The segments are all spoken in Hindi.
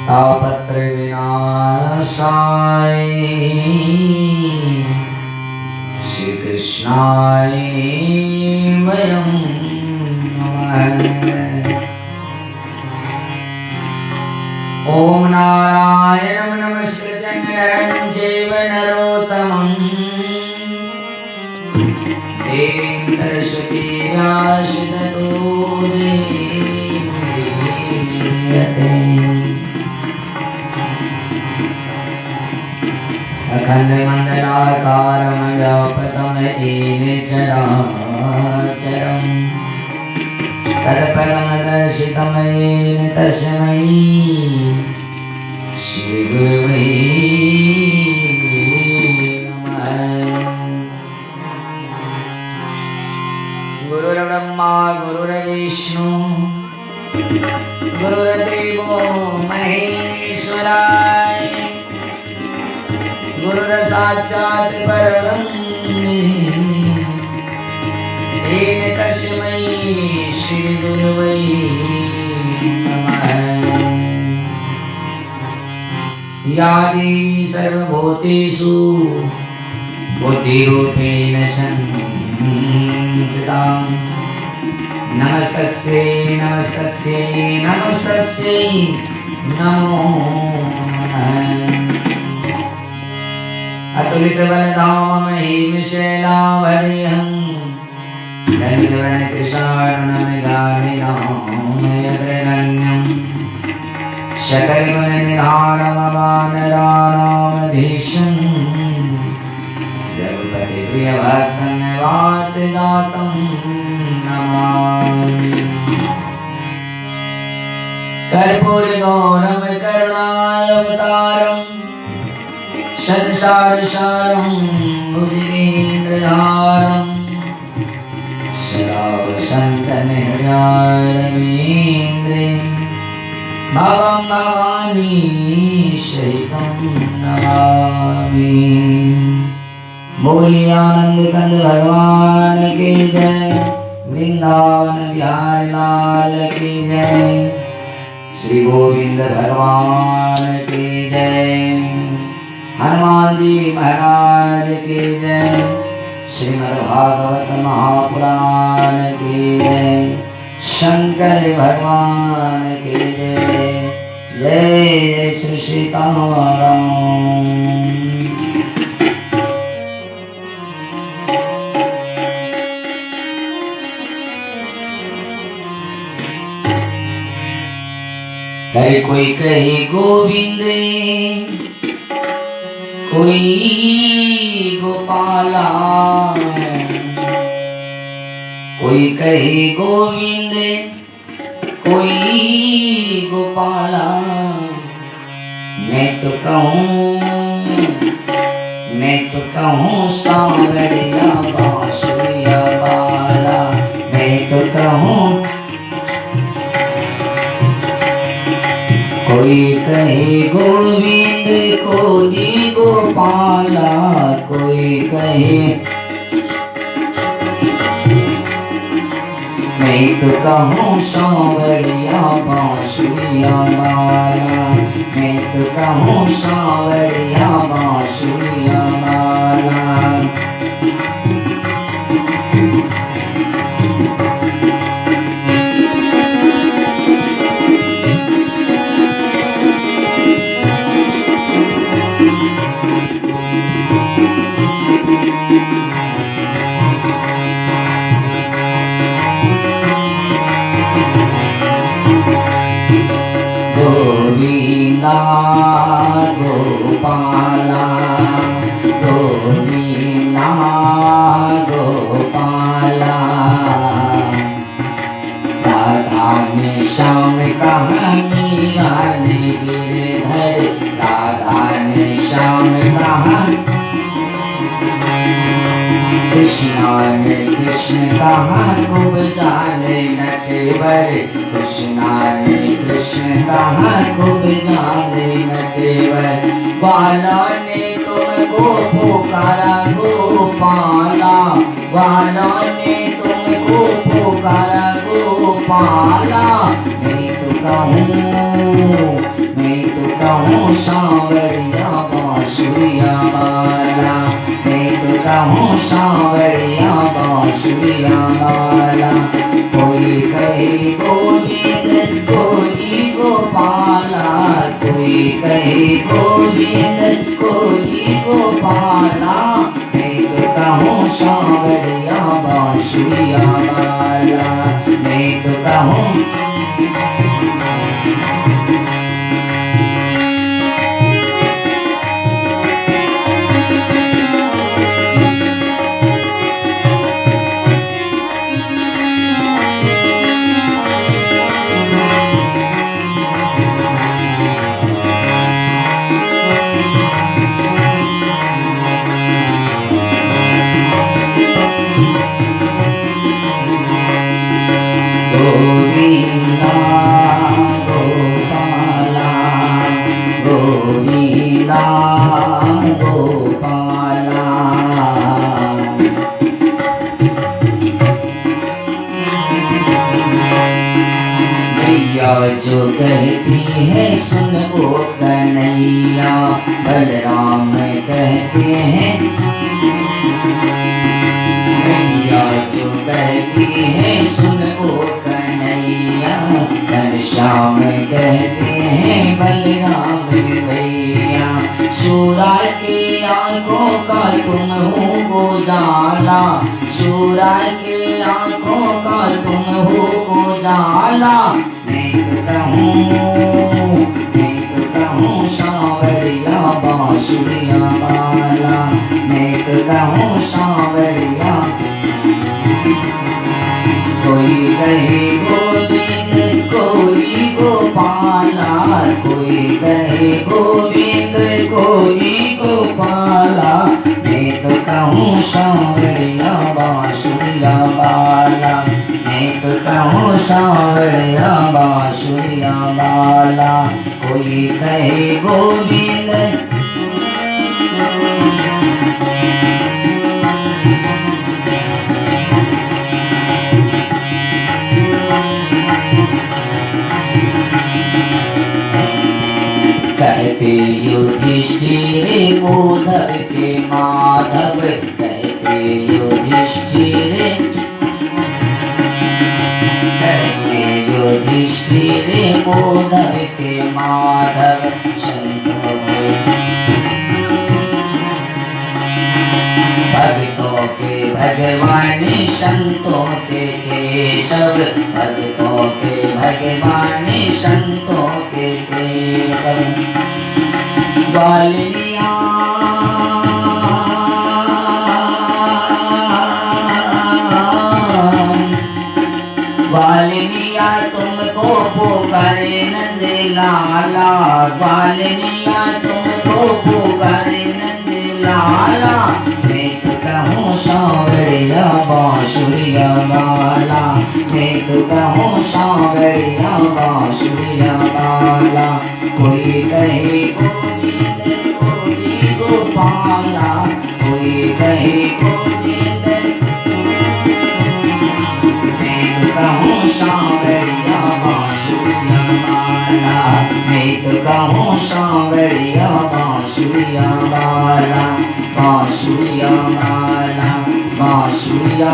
तापत्र विनाशाय श्री कृष्णाय वयं नमः। ओम नारायणं नमस्कृत्य नरं चैव नरोत्तमं देवीं सरस्वती व्यासं ततो अखण्डमण्डलाकारं व्याप्तं येन चराचरं तत्पदं दर्शितं येन तस्मै श्रीगुरुवे नमः। गुरुर्ब्रह्मा गुरुर्विष्णु गुरुर्देवो महेश्वराय गुरुर्साक्षात् परब्रह्म तेन तस्मै श्री गुरुवे नमः। या देवी सर्वभूतेषु बुद्धिरूपेण संस्थिता नमस्तस्यै नमस्तस्यै नमस्तस्यै नमो नमः। अतुलितबलधामं हेमशैलावदेहं दण्डवनकृशाननमिगानिनामयग्रगण्यं शकलगुणनिधानमवानरानामधीशं रघुपतिप्रियभक्तं वातजातं नमामि। कर्पूरगौरं करुणावतारं सत्सारसारं भुजगेन्द्रहारं सदा वसन्तं हृदयारविन्द्रे भवं भवानी सहितं नमामि। बोलिए आनंद कंद भगवान की जय, वृंदावन बिहारी लाल की जय, श्री गोविंद भगवान की जय, हनुमान जी महाराज की जय, श्रीमद् भागवत महापुराण की जय, शंकर भगवान की जय। जय श्री सीताराम। हर कोई कहे गोविंद कोई गोपाला, कोई कहे गोविंद कोई गोपाला। मैं तो कहूँ सांवरिया बांसुरिया वाला। मैं तो कहूँ कोई कहे गोविंद कोई गोपाला, कोई कहे मैं तो कहूँ सांवरिया बांसुरिया वाला। मैं तो कहूँ सांवरिया बांसुरिया वाला। गोविंदा गोपाला गोविंदा गोपाला। राधा ने श्याम कहानी रानी गिरधर, राधा ने श्याम कहानी। कृष्णा ने कृष्ण कहा खूब जाने नटवर, कृष्णा ने कृष्ण कहा खूब जाने नटवर। बाला ने तुमको पुकारा गोपाला, बाला ने तुमको पुकारा गोपाला। मैं कहूँ सांवरिया बांसुरिया वाला, मैं तो कहूँ सांवरिया बांसुरिया वाला। कोई कहे गोविंद कोई गोपाला, कोई कहे गोविंद कोई गोपाला, मैं तो कहूँ सांवरिया बांसुरिया वाला, मैं तो कहूँ। गोविंदा गोपाला, गोविंदा गोपाला। मैया जो कहती है सुन वो कन्हैया, बलराम कहते हैं। मैया जो कहती है सुन वो कन्हैया, घनश्याम कहते हैं बलराम भैया। शूरा की आंखों का तुम हो उजाला, शूरा की आंखों का तुम हो उजाला, मैं तो कहूँ सांवरिया बांसुरिया वाला, मैं तो कहूँ सांवरिया। कोई कहे गोविंद कोई गोपाला, कोई कहे गोविंद कोई गोपाला, मैं तो कहूँ सांवरिया बांसुरिया वाला, मैं तो कहूँ सांवरिया बांसुरिया वाला। कोई कहे गोविंद कहते युधिष्ठिर उद्धव के माधव, कहते युधिष्ठिर, कहते युधिष्ठिर उद्धव के माधव। संतों के भक्तों के भगवान, संतों के केशव, भक्तों के भगवान, संतों के केशव। बालिनिया बालिनिया तुमको पुकारे नंद लाला, बालिनिया तुमको पुकारे नंद लाला, मैं तो कहूँ सांवरिया बांसुरिया वाला, मैं तो कहूँ सांवरिया बांसुरिया वाला। कोई कहे गोविंद कोई गोपाला, कोई कहे गोविंद, मैं तो कहूँ सांवरिया बांसुरिया वाला, मैं तो कहूँ सांवरिया बांसुरिया वाला, बांसुरिया वाला, बांसुरिया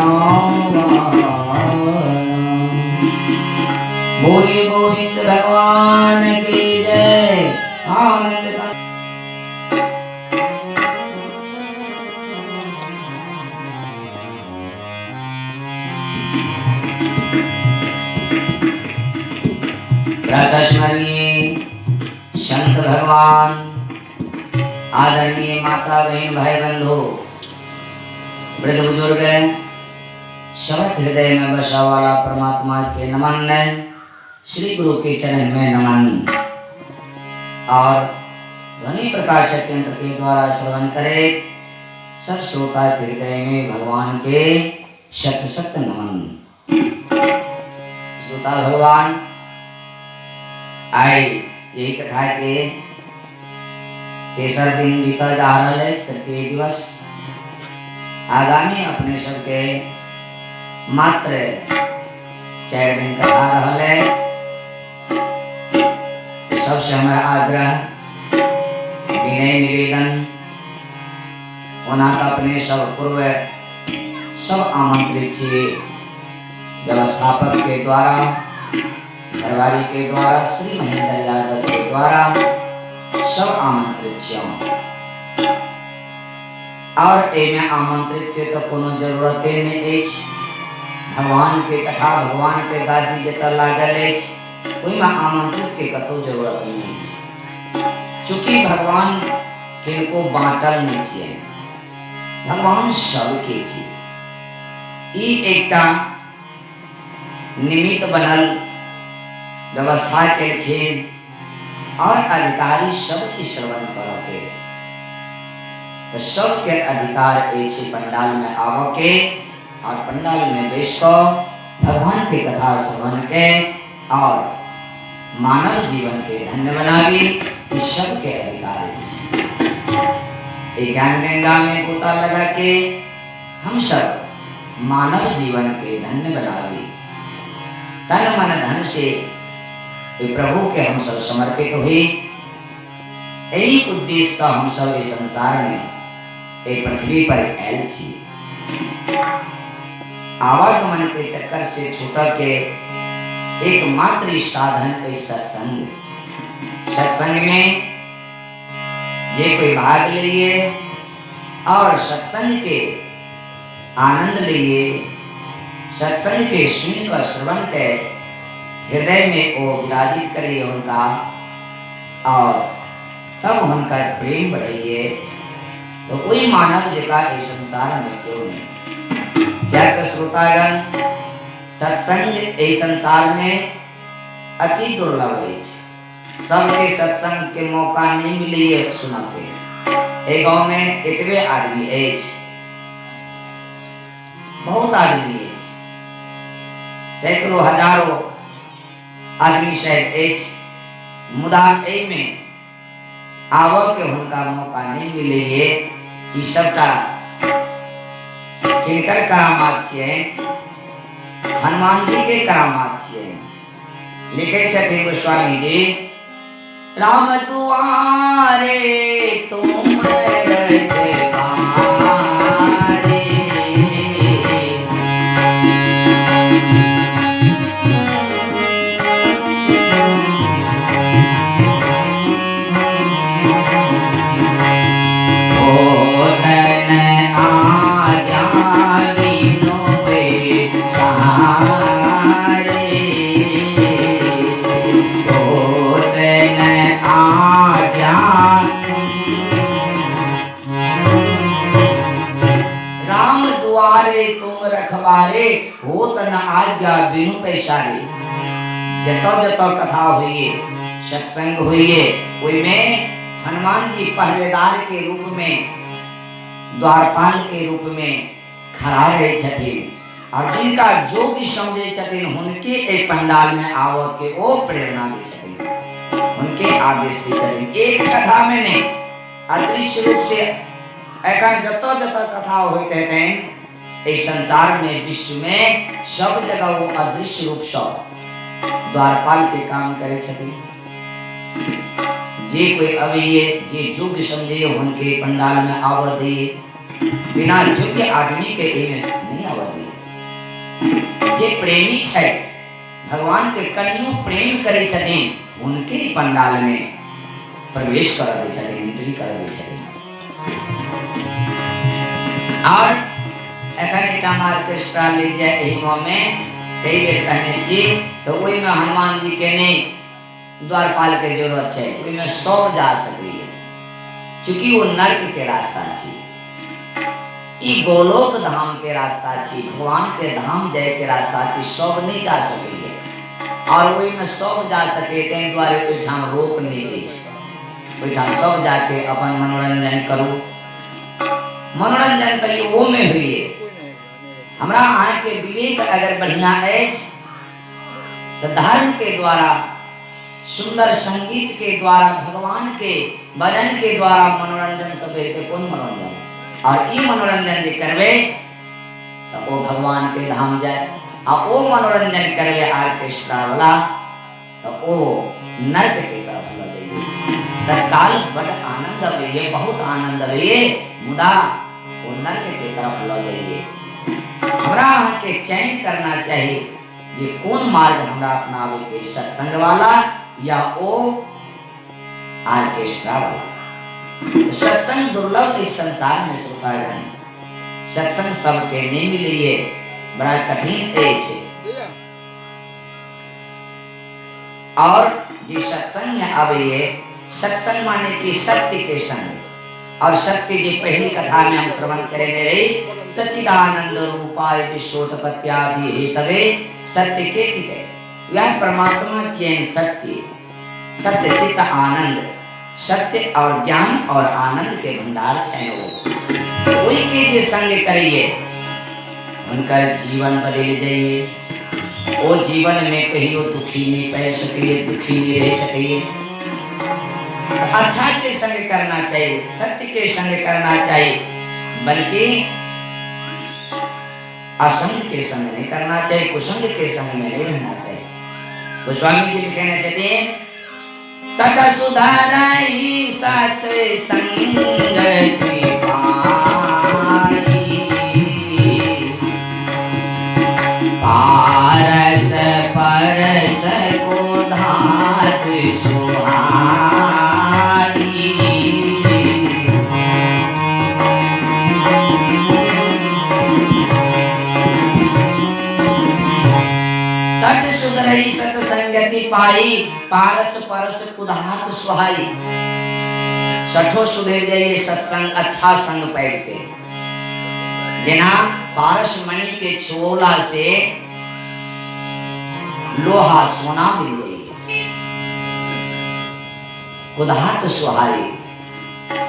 वाला। बोले गोविंद भगवान की जय। आनंद का प्रातःस्मरणीय संत भगवान, आदरणीय माता बहन भाई बंधु, वृद्ध बुजुर्ग, सबक हृदय में बसा वाला परमात्मा के नमन, श्री गुरु के चरण में नमन। और ध्वनि प्रकाशक यंत्र के द्वारा श्रवण करे सब श्रोता के हृदय में भगवान के शत शत नमन। श्रोता भगवान आए यही कथा के तेसर दिन बीता जा रहा है, तृतीय दिवस आगामी अपने सबके मात्र 4 दिन कथा रहा है। सबसे हमारा आग्रह विनय निवेदन उन्हां अपने सब पूर्व सब आमंत्रित छे व्यवस्थापक के द्वारा घरवारी के द्वारा श्री महेंद्र यादव के द्वारा सब आमंत्रित छे और एमे आमंत्रित के तो कोनो जरूरते नहीं अछि। भगवान के कथा भगवान के गादी जतऽ लागल अछि ओहिमे आमंत्रित के कतौ जरूरत नहीं अछि। चूँकि भगवान किनको बाँटल नहीं छियै, भगवान सबके छी। ई एकटा निमित्त बनल व्यवस्था के खेल और अधिकारी सब चीज श्रवण करऽ के तो सबके अधिकार अछि पंडाल में आबऽ के और पंडाल में बैस कर भगवान के कथा श्रवण के और मानव जीवन के धन्य बनावी ई सबके अधिकार अछि। ज्ञान गंगा में गोता लगा के हम सब मानव जीवन के धन्य बनावी तन मन धन से प्रभु के हम सब समर्पित हुई। यही उद्देश्य से हम सब इस संसार में एक पृथ्वी पर आयल छी। आवागमन के चक्कर से छूट के एकमात्र साधन सत्संग। सत्संग में जे कोई भाग लिए और सत्संग के आनंद लिए सत्संग के सुनकर श्रवण के हृदय में वो विराजित करिए उनका और तब उनका प्रेम बढ़ाइए तो कोई मानव जका इस संसार में क्यों नहीं। क्या तो श्रोतागण सत्संग इस संसार में अति दुर्लभ है। सबके सत्संग के मौका नहीं मिली है सुना के। एक गांव में इतने आदमी है, बहुत आदमी है, सैकड़ों हजारों आदमी शायद एच मुदा ए में आव के उनका मौका नहीं मिले है। ई सबटा किनकर करामात छिए? हनुमान जी के करामात छिए। लिखे छथिन गोस्वामी जी राम दुआरे तुम रखवारे होत न आज्ञा बिनु पैसारे। जतो जतो कथा हुई सत्संग हुई में हनुमान जी पहरेदार के रूप में द्वारपाल के रूप में खड़ा रहे छथिन और जिनका जो भी समझे छथिन उनके एक पंडाल में आवत के ओ प्रेरणा दे छथिन, उनके आदेश दे छथिन। एक कथा में नहीं अदृश्य रूप से एकर जतो जतो कथा होते हैं इस संसार में विश्व में सब जगह वो अदृश्य रूप से द्वारपाल के काम करे छथिन। जे कोई अवैये जे योग्य समझे उनके पंडाल में आवा दिए, बिना योग्य आदमी के इमें नहीं आवा दिए। जे प्रेमी छथि भगवान के कनियों प्रेम करे छथिन उनके पंडाल में प्रवेश कर दे छथिन, एंट्री कर दे छथिन। और एखन ऑर्केस्ट्रा ले जाए एही गाँव में कई बेर कहने छी तो ओई में हनुमान जी के नहीं द्वारपाल के जरूरत है, ओई में सब जा सके क्योंकि वो नरक के रास्ता छी, ई गोलोक धाम के रास्ता छी, भगवान के धाम जाए के रास्ता छी। सब नहीं जा सके और ओई में सब जा सके ते द्वारे ओई ठाम रोक नहीं है। ओई ठाम सब जाके अपन मनोरंजन करू। मनोरंजन तो वो में हुई है। हमरा आँख के विवेक अगर बढ़िया एज तो धर्म के द्वारा सुंदर संगीत के द्वारा भगवान के भजन के द्वारा मनोरंजन सब के कौन मनोरंजन और ई मनोरंजन जे करवे तो वो भगवान के धाम जाए और वो मनोरंजन करवे ऑर्केस्ट्रा वाला तो वो नरक के तरफ लगे। तत्काल बड़ आनंद अबे, बहुत आनंद अबे, मुदा वो नरक के तरफ ल जाइए। हमरा अहाँ के चयन करना चाहिए जे कौन मार्ग हमरा अपनावे के, सत्संग वाला या ओ ऑर्केस्ट्रा वाला। सत्संग दुर्लभ इस संसार में श्रोतागण, सत्संग सबके नहीं मिलिए, बड़ा कठिन है। और जी सत्संग में आवे, सत्संग माने कि सत्य के संग, और सत्य जी पहली कथा में हम श्रवण करेंगे रही, सच्चिदानंद रूपाय विश्वोत्पत्त्यादि हेतवे सत्य के चिते, वह परमात्मा चैन सत्य, सत्य चित्त आनंद, सत्य और ज्ञान और आनंद के भंडार छे। वही के जे संग करिए उनका जीवन बदल जाइए। वो जीवन में कहियो दुखी नहीं पै सकिए, दुखी नहीं रह सकिए। अच्छा के संग करना चाहिए, सत्य के संग करना चाहिए, बल्कि असंग के संग नहीं करना चाहिए, कुसंग के संग में नहीं रहना चाहिए। गोस्वामी जी कहना चाहते हैं, सत सुधाराई सत संग पारस परस को धात सुहाई। सठ सुधरई सतसंगति पाई, पारस परस कुधात सुहाई। सठो सुधर जाइए सत्संग, अच्छा संग पैठ के, जना पारस मणि के छोला से लोहा सोना मिल गई। कुधात सुहाई,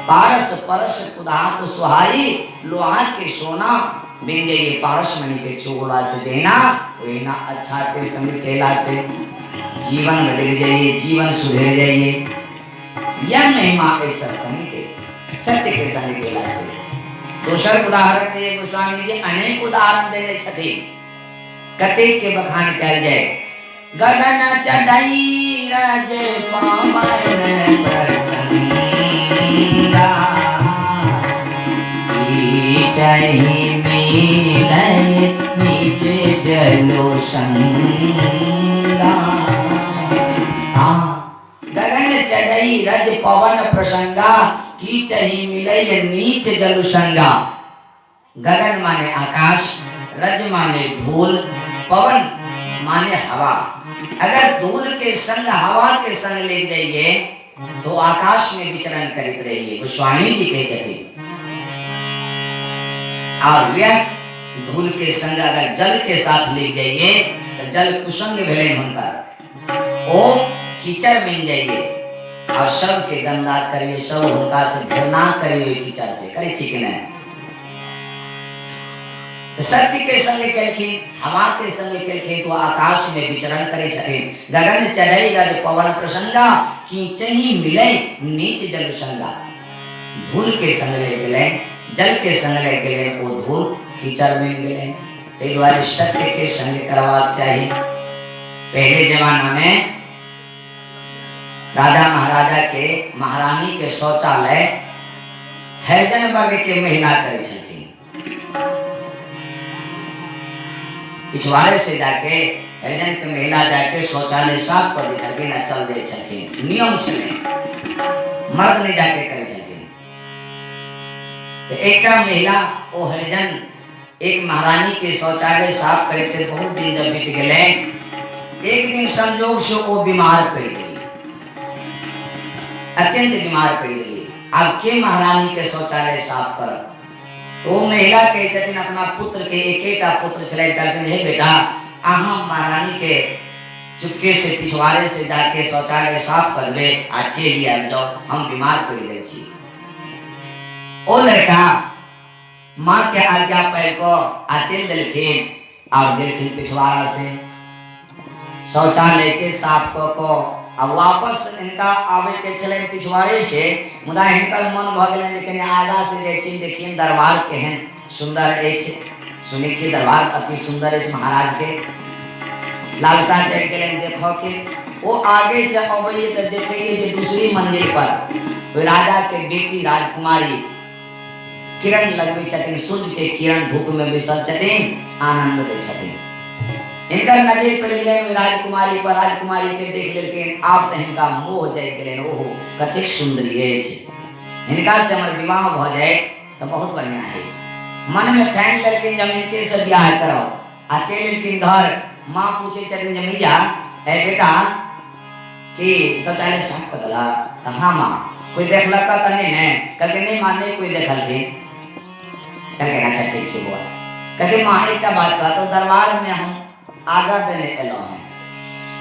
पारस परस कुधात सुहाई, लोहा के सोना मिल जाइए पारस मणि के छोला से देना, वही ना अच्छा के संग केला से जीवन बदल जाइए, जीवन सुधर जाइए। यह महिमा है सत्संग के, सत्य के संग केला से। दूसर उदाहरण दिए गोस्वामी जी, अनेक उदाहरण देने छथि, कतेक के बखान कल जाए। गगन चढ़ई रज पावन प्रसंगा, की चही मिलय निज जलो संगा। गगन चढ़ई रज पवन प्रसंगा, की चही मिलय नीच जल संगा। गगन माने आकाश, रज माने धूल, पवन माने हवा। अगर धूल के संग हवा के संग ले जाइए तो आकाश में विचरण करते रहिए, गोस्वामी जी कहते थे। और वह धूल के संग अगर जल के साथ ले जाइए तो जल कुसंग भेले हुनकर, ओ कीचड़ बन जाइए और सब के गंदा करिए, सब उनका से घृणा करिए, कीचड़ से करे ठीक नहीं। सत्य के संग केलखिन, हवा के संग केलखिन तो आकाश में विचरण करे छथिन। गगन चढ़ई रज पवन प्रसंगा, कीचही मिले नीच जल संगा। धूल के संग ले गेले, जल के संग ले गेले, वो धूल कीचड़ मिल गेले। ते द्वारे सत्य के संग करवाक चाहिए। पहले जमाना में राजा महाराजा के महारानी के शौचालय हरिजन वर्ग के महिला करे छथिन। पिछवाड़े से जाके हरिजन के महिला जाके शौचालय साफ कर दी छथिन, चल दे छथिन, नियम छले, मर्द नहीं जाके करे छथिन। तो एक महिला ओ हरिजन एक महारानी के शौचालय साफ करते बहुत दिन जब बीत गए, एक दिन संयोग से वो बीमार पड़ गई, अत्यंत बीमार पड़ गई। अब के महारानी के शौचालय साफ कर, तो महिला के छथिन अपना पुत्र के, एकेटा पुत्र छले, कहते हे बेटा अहाँ महारानी के चुपके से पिछवाड़े से जाके शौचालय साफ कर दे, अच्छे लिया जाओ, हम बीमार पड़ गए छी। ओ लड़का माँ के आज्ञा पर को आचल दिलखिन और दिलखिन पिछवाड़ा से शौचालय के साफ को अब वापस इनका आवे के चले पिछवाड़े से, मुदा इनकर मन भ गेलन जे कनी आगा से जे छी देखिन दरबार केहन सुंदर अछि, सुनै छी दरबार अति सुंदर अछि महाराज के, लालसा चढ़ गेलन देखो के। वो आगे से अबैये तो देखिए जे दूसरी मंजिल पर तो राजा के बेटी राजकुमारी किरण लगबे छथिन, सूर्य के किरण धूप में बिसल छथिन, आनंद दे छथिन। इनका नजर पड़ गेलै राजकुमारी पर, राजकुमारी के देख लेलखिन, आब तो इनका मोह जाग गेलै, ओहो कतेक सुंदरी अछि, इनका से हमर विवाह भ जाए तो बहुत बढ़िया है। मन में ठान लेलखिन जब इनके से ब्याह करो, आ चल लेलखिन घर। माँ पूछे छथिन जे मैया ए बेटा कि शौचालय साफ कर दला? हाँ माँ। कोई देखलक त नहीं ने? कहलके नहीं माँ नहीं कोई देखलखिन। कहलके अच्छा ठीक छै बुआ। कहलके माँ एकटा बात कह, तो दरबार में हम आगा देने एलौ हैं,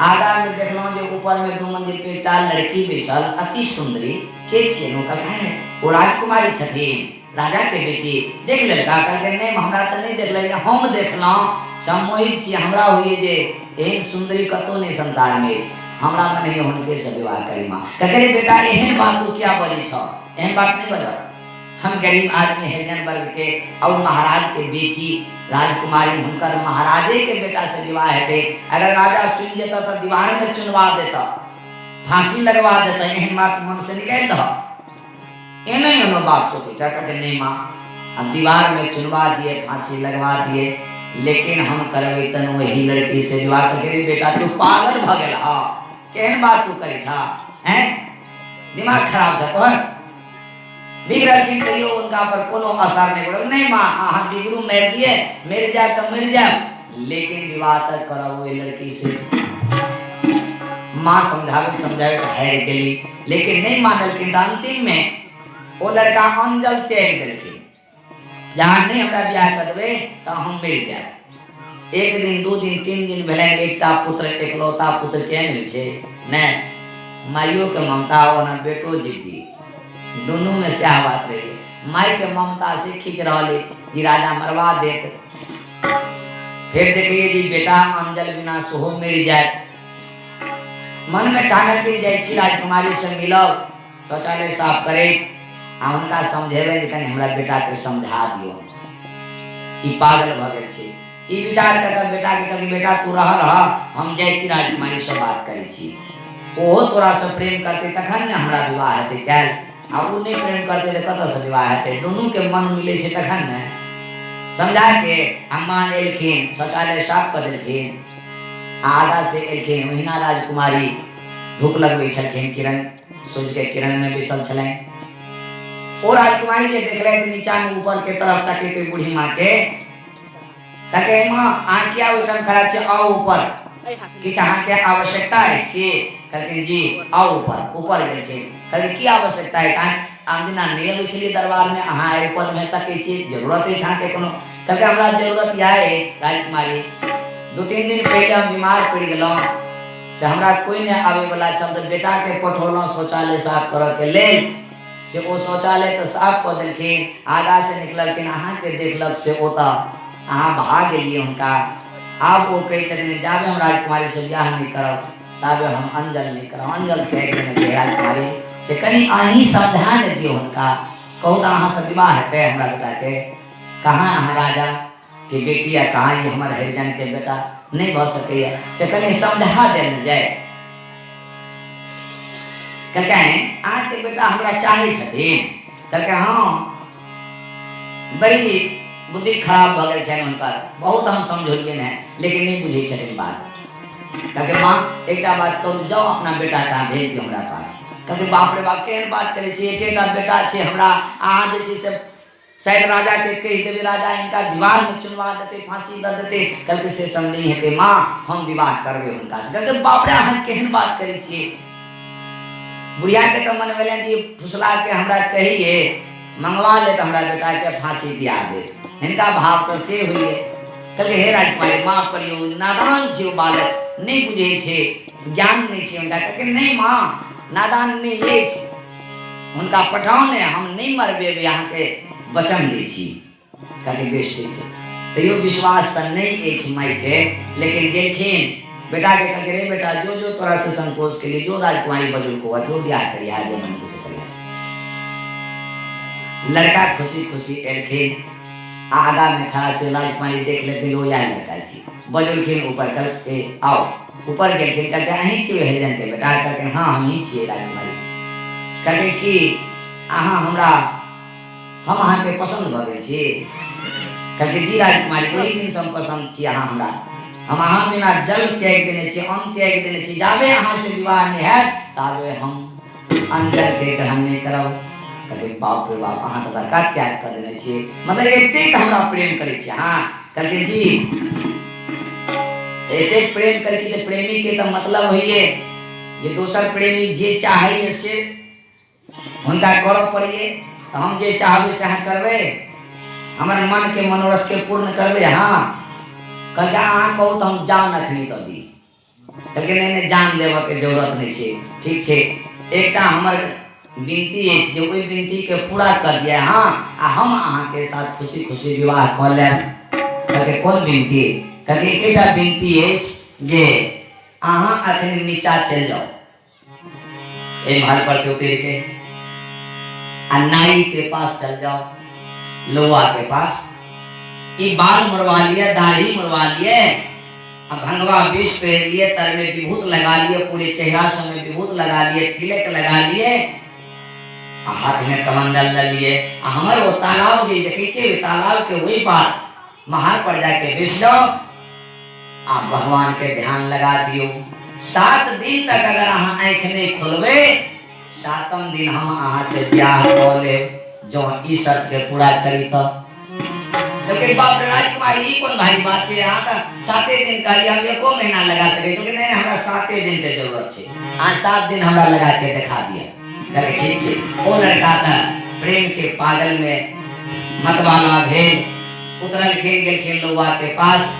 आगा में देखलहुँ जे ऊपर में 2 मंजिल पे एकटा लड़की बैसल, अति सुंदरी, के छियै? कहलकै वो राजकुमारी छथिन, राजा के बेटी। देख लेलका? कहलकै नहीं हमरा तो नहीं देख लेलकै, हम देखलहुँ, सम्मोहित छी, हमरा होइए जे एहन सुंदरी कतौ नहीं संसार में अछि, हमरा मन होइए हुनके से विवाह करी। माँ कहलकै बेटा एहन बात तू क्या बजै छ? एहन बात नहीं बजो, हम गरीब आदमी हरिजन वर्ग के और महाराज के बेटी राजकुमारी, हुनकर महाराजे के बेटा से विवाह हेतै। अगर राजा सुन जेता तो दीवार में चुनवा देता, फांसी लगवा देता, एहन बात मन से निकाल दो। एने एनो बात सोचे कहते नहीं माँ, अब दीवार में चुनवा दिए, फांसी लगवा दिए, लेकिन हम करबे तन वही लड़की से विवाह। करके बेटा तू पागल भ गेल हा, केहन बात तू करी छा? हैं दिमाग खराब छ तोहर? बिगड़लखिन कहियो उनका पर कोनो असर नहीं पड़ल। नहीं माँ हम बिगड़ू मर दिए, मर जाए तो मर जाए, लेकिन विवाह तक करब वो लड़की से। माँ समझावे समझावे हार गेली, लेकिन नहीं मानलखिन। अंतिम में वो लड़का अंजल त्याग देलखिन, जहाँ नहीं हमरा ब्याह कर देबे तो हम मर जाए। 1 दिन 2 दिन 3 दिन भेलनि, एकटा पुत्र, एकलौता पुत्र केहन होइ छै ने, माइयो के ममता ओना बेटो जिद्दी, दोनों में सएह बात रही। माई के ममता से खींच रहा है जी राजा मरवा देत, फिर देखिए जी बेटा अंजल बिना सोहो मर जाए। मन में ठानल के जाइ छी राजकुमारी से मिलब, शौचालय साफ करे, आ उनका समझेबे जे कनी हमरा बेटा के समझा दियो, ई पागल भ गेल छै। ई विचार कर बेटा के कहलकै बेटा तू रह, हम जाइ छी राजकुमारी से बात करै छी, ओहो तोरा से प्रेम करते तखन ने हमरा विवाह हेतै कैल, आ वो नहीं प्रेम करते तो कत से विवाह हेतै? दोनों के मन मिले छै तखन ने। समझा के अम्मा एलखिन, शौचालय साफ कर देलखिन, आगा से एलखिन, ओहिना राजकुमारी धूप लगबै छलखिन, किरण सूर्य के किरण में बैसल छलनि। ओ राजकुमारी जे देखले तो नीचा में ऊपर के तरफ तकैते बूढ़ी माँ के, कहलकै माँ अहाँ किया ओहिठाम खड़ा छी, आओ ऊपर, किछु अहाँके आवश्यकता अछि की? कहलखिन जी आओ ऊपर। ऊपर गेलखिन, कहलकै की आवश्यकता अछि? अहाँ आमदिना नहीं अबै छलियै दरबार में, अहाँ ऊपर में तकै छी, जरूरत अछि अहाँके कोनो? कहलकै हमरा जरूरत इएह अछि राजकुमारी, 2-3 दिन पहले हम बीमार पड़ि गेलहुँ, से हमरा कोई नहीं आवे वाला छल, तो बेटा के पठौलहुँ शौचालय साफ करऽ के लेल, से ओ शौचालय तो साफ कऽ देलखिन। आगा से निकललखिन, अहाँ के देखलक से ओतऽ अहाँ भाग गेलिए हुनका। आब वो कहै छथिन जाबे हम राजकुमारी से ब्याह नहीं करब ताबे हम अंजल नहीं करब। अंजल कह देने छै राजकुमारी से कनी अहीं समझा ने दियो हुनका, कहू तो अहाँ से विवाह हेतै हमरा बेटा के? कहाँ अहाँ राजा के बेटी है, कहाँ ये हमर हरिजन के बेटा, नहीं भ सकैया, से कनी समझा देने जाए। कहलकै अहाँ के बेटा हमरा चाहे छथिन? कहलकै हाँ, बड़ी बुद्धि खराब भ गेल छनि हुनकर, बहुत हम समझौलिए हैं लेकिन नहीं बुझे छथिन बात। कहलकै माँ एकटा बात करू, जाओ अपना बेटा के भेज दियो हमरा पास। कहलकै बाप रे बाप केहन बात करे छी, एकेटा बेटा छै हमरा, अहाँ जे छै से शायद राजा के कहि देबै, राजा इनका दीवार में चुनवा देते, फांसी दे देते। कहलकै से सब नहीं हेतै माँ, हम विवाह करबे हुनका से। कहलकै बाप रे अहाँ केहन बात करे छियै? बुढ़िया के तो मन भेलै जी फुसला के हमरा कहिए मंगवा ले तो हमरा बेटा के फांसी दिया दे, इनका भाव तो से हुई। कहलकै हे राजकुमारी माफ करियो, नादान छै ओ बालक, नहीं बुझे छे, ज्ञान नहीं छे उनका। कहलकै नहीं माँ नादान नहीं अछि, उनका पठाओ ने, हम नहीं मरबेबै, अहाँके वचन दै छी। कहलकै बेश ठीक छै, तैयो विश्वास तो नहीं अछि माई के, लेकिन गेलखिन बेटा के। कहलकै रे बेटा जो जो तोरा से संतोष के लिए, जो राजकुमारी बजुल को जो ब्याह करिया, जो मन से करिया। लड़का खुशी खुशी एलखिन, आगा में खड़ा छे, राजकुमारी देख लेथिन ओ यह लड़का छी, बजुलखिन ऊपर। कहलकै आओ ऊपर गेलखिन कहलकै अहीं छियै हरिजन के बेटा कहलकै हाँ हम ही छियै राजकुमारी कहलकै कि अहाँ हमरा हम अहाँ के पसंद भ गेल छी कहलकै जी राजकुमारी वही दिन से हम पसंद छी अहाँ हमरा हम अहाँ बिना जल त्याग देने छी अन्न त्याग देने छी जाबे अहाँ से विवाह नहीं है ताबे हम अंजल के ग्रहण नहीं करब कहलकै बाप रे बाप अहाँ तो बड़का त्याग कर देने छी मतलब एतेक हमरा प्रेम करै छी अहाँ कहलकै जी एतेक प्रेम करै छी प्रेमी के तो मतलब होइए जे दोसर प्रेमी जे चाहे से हुनका करऽ पड़िए तो हम जे चाहबै से अहाँ करबै हमर मन के मनोरथ के पूर्ण करबै हाँ कहलकै अहाँ कहू तो हम जान अखनी दऽ दी कहलकै नहीं जान देबऽ के जरूरत नहीं छै ठीक छै एकटा हमर विनती अछि जे ओहि विनती के पूरा कर दिया हाँ आ हम अहाँ के साथ खुशी खुशी विवाह कऽ लेब कहलकै कोन विनती कहलकै एकटा विनती अछि जे अहाँ अखनी नीचा चलि जाओ एहि महल पर से उतर के आ नाई के पास चल जाओ लोहा के पास ये बाल मरवा लिए दाढ़ी मरवा लिए भंगवा विष पहन लिए तर में विभूत लगा लिए पूरे चेहरा सब में विभूत लगा लिए तिलक लगा लिए हाथ में कमंडल ले लिए हमारे वो तालाब जे देखे छे तालाब के वही पार महार पर जाके बैठ जाओ आप भगवान के ध्यान लगा दियो 7 दिन तक अगर अहाँ आँख नहीं खोलबे 7म दिन हम अहाँ से ब्याह कर ले जो ई शर्त के पूरा करी तो कहलकै बाप रे राजकुमारी ई कोन भारी बात छै अहाँ त 7 दिन कहलिए हम एको महीना लगा सके तो नहीं हमरा 7 दिन के जरूरत छै आ 7 दिन हमरा लगा के दिखा दिया कहलकै ठीक छै ओ लड़का त प्रेम के पागल में मतवाला भेल उतरल खेल गेलखिन लोहा के पास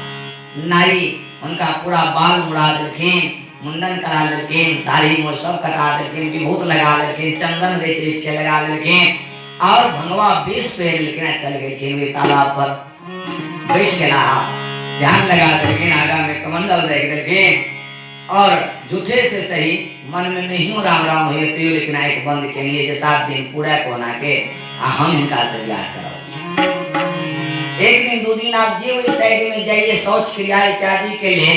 नाई उनका पूरा बाल मुड़ा देलखिन मुंडन करा लेलखिन दाढ़ी मोछ सब कटा देलखिन विभूत लगा लेलखिन चंदन रेच रेच के लगा लेलखिन और भंगवा विष पहन लेकिन चल गेलखिन वे तालाब पर बैठ गेला ध्यान लगा देलखिन आगा में कमंडल रख देलखिन और झूठे से सही मन में नहीं राम राम हुए तो लेकिन आंख बंद के लिए 7 दिन पूरा कोना के हम इनका से ब्याह करब एक दिन 2 दिन आप जे वही साइड में जाइए शौच क्रिया इत्यादि के लिए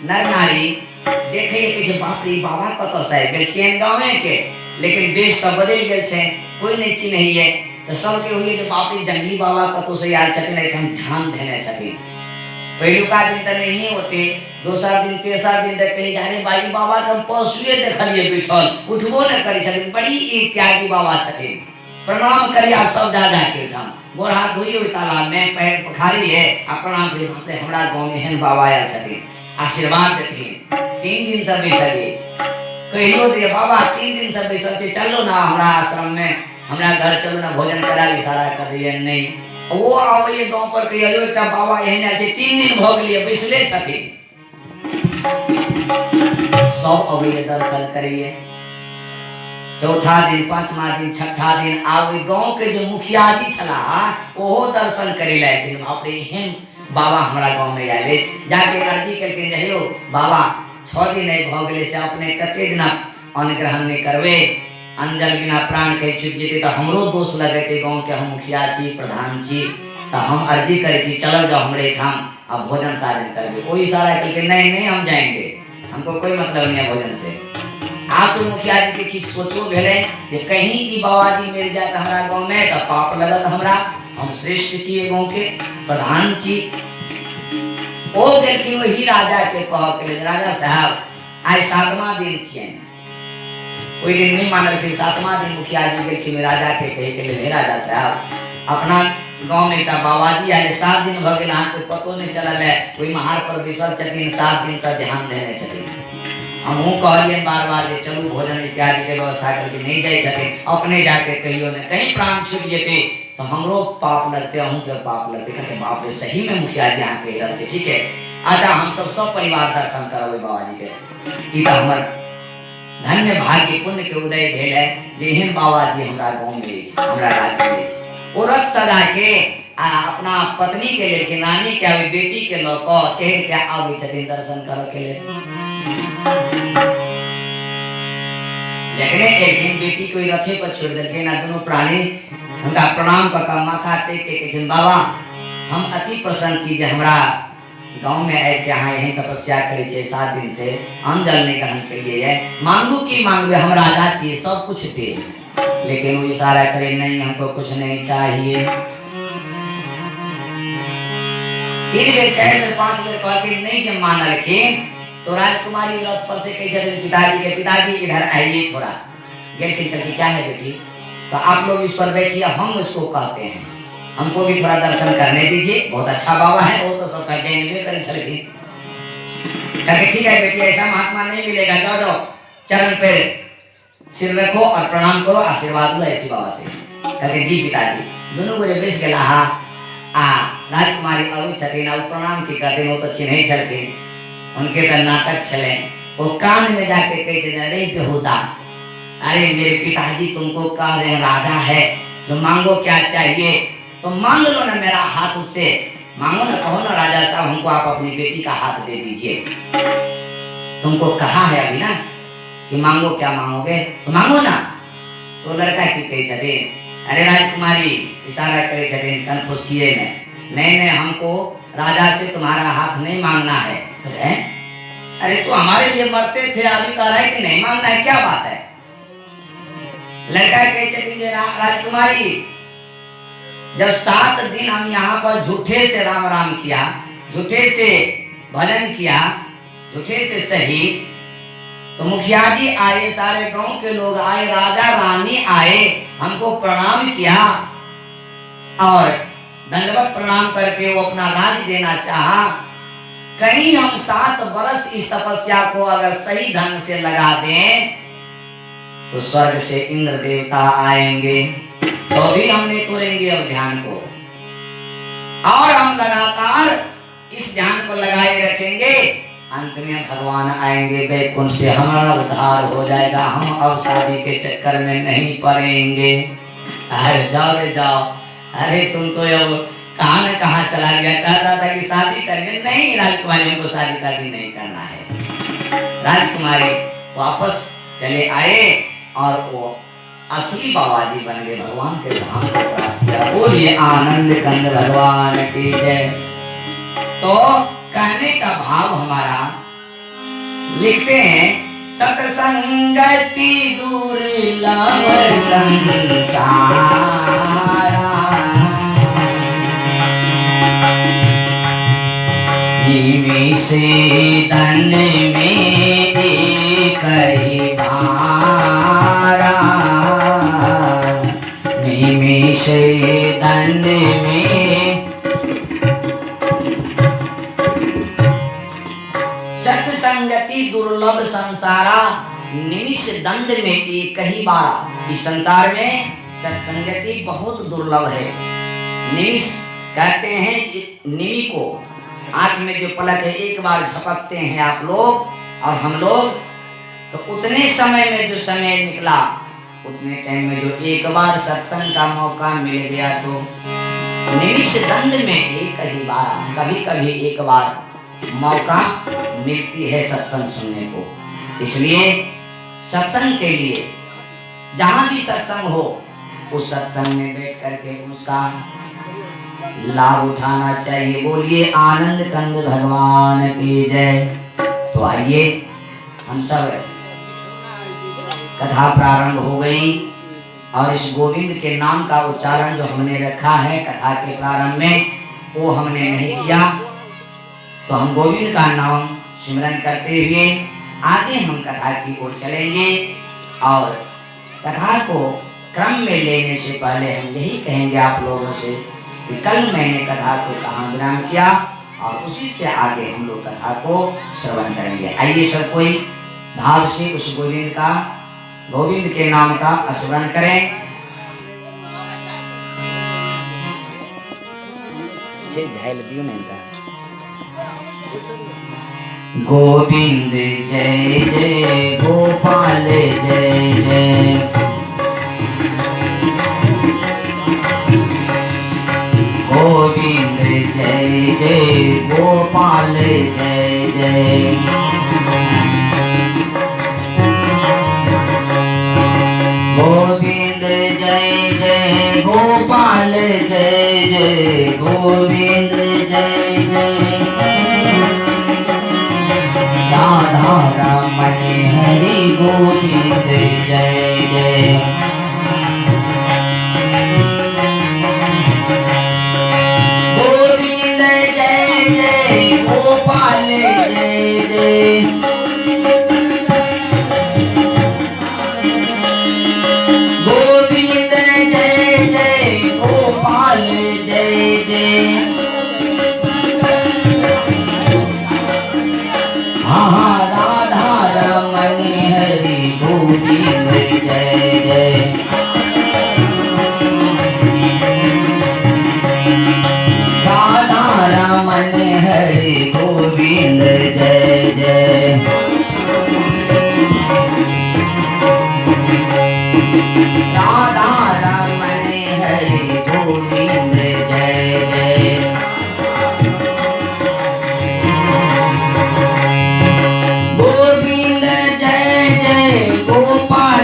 नर नारी देखिए कि बाप रे बाबा कत से गेल छियन गाँव के लेकिन बेश तो बदल गेल छै कोई नहीं चिन्हैए तो सबके हुए जो बाप रे जंगली बाबा कतौ से आयल छथिन एठम ध्यान देने छथिन पहिलुका दिन तो नहीं होते दोसर दिन तेसर दिन तक कही जा रे बाई बाबा के पशुए देखलिए बैठल उठबो न करी छथिन बड़ी इत्यादि बाबा छथिन प्रणाम करिए आप सब जा जा के हम गोर हाथ धोइए तालाब में पैर पखारिए आ प्रणाम करिए बाप रे हमरा गांव में एहन बाबा आयल छथिन आशीर्वाद देथिन 3 दिन से बैसलिए कहियो दे बाबा 3 दिन से बैसल छे चलो ना हमरा आश्रम में हमरा घर चलो ना भोजन करा इशारा कर दिए नहीं वो आवे गांव पर कहियो एकटा बाबा एहन आयल छे 3 दिन भ गेलिए बैसले छथिन सब अबे दर्शन करिए चौथा दिन 5वां दिन 6ठा दिन आवे गांव के जो मुखिया जी छला ओहो दर्शन करे लायक बाप रे एहन बाबा हमरा गांव में आले जाके अर्जी करके रहियो बाबा 6 दिन नहीं भ गेले से अपने कते दिन अन्न ग्रहण नहीं करबे अंजल बिना प्राण के छूट जेते तो हमरो दोष लगते गांव के हम मुखिया छी प्रधान छी तो हम अर्जी करे छी चलो जाओ हमरे ठाम अब भोजन साजन करबे कोई इशारा करके नहीं हम जाएंगे हमको कोई मतलब नहीं है भोजन से आप तो मुखिया जी के किस सोचो भेले कि कहीं की बाबा जी मेरे जात हमरा गांव में तो पाप लगत हमरा हम श्रेष्ठ छी गांव के प्रधान छी ओ देखिन वही राजा के कह के राजा साहब आज 7वां दिन छिए कोई दिन नहीं मानल के 7वां दिन मुखिया जी देखिन राजा के कहे के ले राजा साहब अपना गांव में एकटा बाबा जी आए 7 दिन भ गेल अहाँ के पतो नहीं चलल है कोई महार पर बैसल छथिन 7 दिन से ध्यान देने छथिन हमहू कहलिए बार जे चलू भोजन इत्यादि के व्यवस्था करके नहीं जाए छथिन अपने जाके कहियो न कहीं प्राण छूट जेते तो हमरो पाप लगते अहूँ के पाप लगते कहते बाप रे सही में मुखिया जी यहाँ कह रहे थे ठीक है अच्छा हम सब परिवार दर्शन करबे बाबा जी के ई तो हमर धन्य भाग्य पुण्य के उदय भेल है जे एहन बाबा जी हमरा गांव में अछि हमरा राज्य में अछि ओ रथ सजा के अपना पत्नी के लेके नानी के आवे बेटी के लोक चढ़ के आवे छथिन दर्शन करे के लिए जखने एक बेटी को रथे पर छोड़ देलके ना दोनों प्राणी उनका प्रणाम कर माथा टेक के कहन बाबा हम अति प्रसन्न छी जे हमरा गांव में आए के हाँ यही तपस्या करी छे 7 दिन से अन्न जल नहीं ग्रहण करिए है मांगू की मांगवे हम राजा चाहिए सब कुछ दे लेकिन वो इशारा करे नहीं हमको कुछ नहीं चाहिए 3 बेर 4 बेर 5 बेर कह के नहीं जब मान रखिन तो राजकुमारी रथ पर से कही पिताजी के पिताजी इधर आइए थोड़ा गेलखिन करके क्या है बेटी तो आप लोग इस पर बैठिए हम उसको कहते हैं हमको भी थोड़ा दर्शन करने दीजिए बहुत अच्छा बाबा है वो तो सबका जैन में करे छलखिन कहते ठीक है बेटी ऐसा महात्मा नहीं मिलेगा जाओ जाओ चरण पे सिर रखो और प्रणाम करो आशीर्वाद लो ऐसी बाबा से कहते जी पिताजी दोनों गोरे बेस गेला हा आ राजकुमारी अभी छथिन और प्रणाम की कहते वो तो चिन्ह छलखिन उनके तो नाटक चले वो कान में जाके कहे अरे बेहुदा अरे मेरे पिताजी तुमको कह रहे राजा है तो मांगो क्या चाहिए तो मांग लो ना मेरा हाथ उससे मांगो ना कहो ना राजा साहब हमको आप अपनी बेटी का हाथ दे दीजिए तुमको कहा है अभी ना कि मांगो क्या मांगोगे तो मांगो ना तो लड़का की कही चले अरे राजकुमारी इशारा करे चले कन्फ्यूशिये में नहीं हमको राजा से तुम्हारा हाथ नहीं मांगना है तो अरे तो हमारे लिए मरते थे अभी कह रहा है कि नहीं मांगना है क्या बात है लड़का कहे चली राजकुमारी जब 7 दिन हम यहाँ पर झूठे से राम राम किया झूठे से भजन किया झूठे से सही तो मुखिया जी आए सारे गांव के लोग आए राजा रानी आए हमको प्रणाम किया और दंडवत प्रणाम करके वो अपना राज देना चाहा कहीं हम 7 बरस इस तपस्या को अगर सही ढंग से लगा दें तो स्वर्ग से इंद्र देवता आएंगे तो भी हम नहीं तोड़ेंगे अब ध्यान को और हम लगातार इस ध्यान को लगाए रखेंगे अंत में भगवान आएंगे वैकुंठ से हमारा उद्धार हो जाएगा हम अब शादी के चक्कर में नहीं पड़ेंगे अरे जाओ रे जाओ अरे तुम तो अब कहाँ न कहाँ चला गया कहता था कि शादी करेंगे नहीं राजकुमारी को शादी शादी नहीं करना है राजकुमारी वापस चले आए और वो असली बाबा जी बन गए भगवान के धाम को प्राप्त किया बोलिए आनंद कंद भगवान की जय तो कहने का भाव हमारा लिखते हैं सत्संगति दुर्लभ संसारा निमिष दंड में कही भारा निमिष दंड में सत्संगति दुर्लभ संसारा निमिष दंड में एक ही बार इस संसार में सत्संगति बहुत दुर्लभ है निमिष कहते हैं निमि को आंख में जो पलक है एक बार झपकते हैं आप लोग और हम लोग तो उतने समय में जो समय निकला उतने टाइम में जो एक बार सत्संग का मौका मिल गया तो निमिष दंड में एक ही बार कभी कभी एक बार मौका मिलती है सत्संग सुनने को इसलिए सत्संग के लिए जहां भी सत्संग हो उस सत्संग में बैठ करके उसका लाभ उठाना चाहिए बोलिए आनंद कंद भगवान की जय तो आइए हम सब कथा प्रारंभ हो गई और इस गोविंद के नाम का उच्चारण जो हमने रखा है कथा के प्रारंभ में वो हमने नहीं किया तो हम गोविंद का नाम सिमरन करते हुए आगे हम कथा की ओर चलेंगे और कथा को क्रम में लेने से पहले हम यही कहेंगे आप लोगों से कि कल मैंने कथा को कहाँ विराम किया और उसी से आगे हम लोग कथा को श्रवण करेंगे आइए सब कोई भाव से उस गोविंद के नाम का स्मरण करें गोविंद जय जय गोपाल जय जय गोविंद जय जय गोपाल जय जय गोविंद जय जय गोपाल जय जय गोविंद जय जय गोविंद जय जय। गोविंद जय जय गोपाल जय जय। गोविंद जय जय गोपाल जय जय। हाँ राधा रमण हरि गोविंद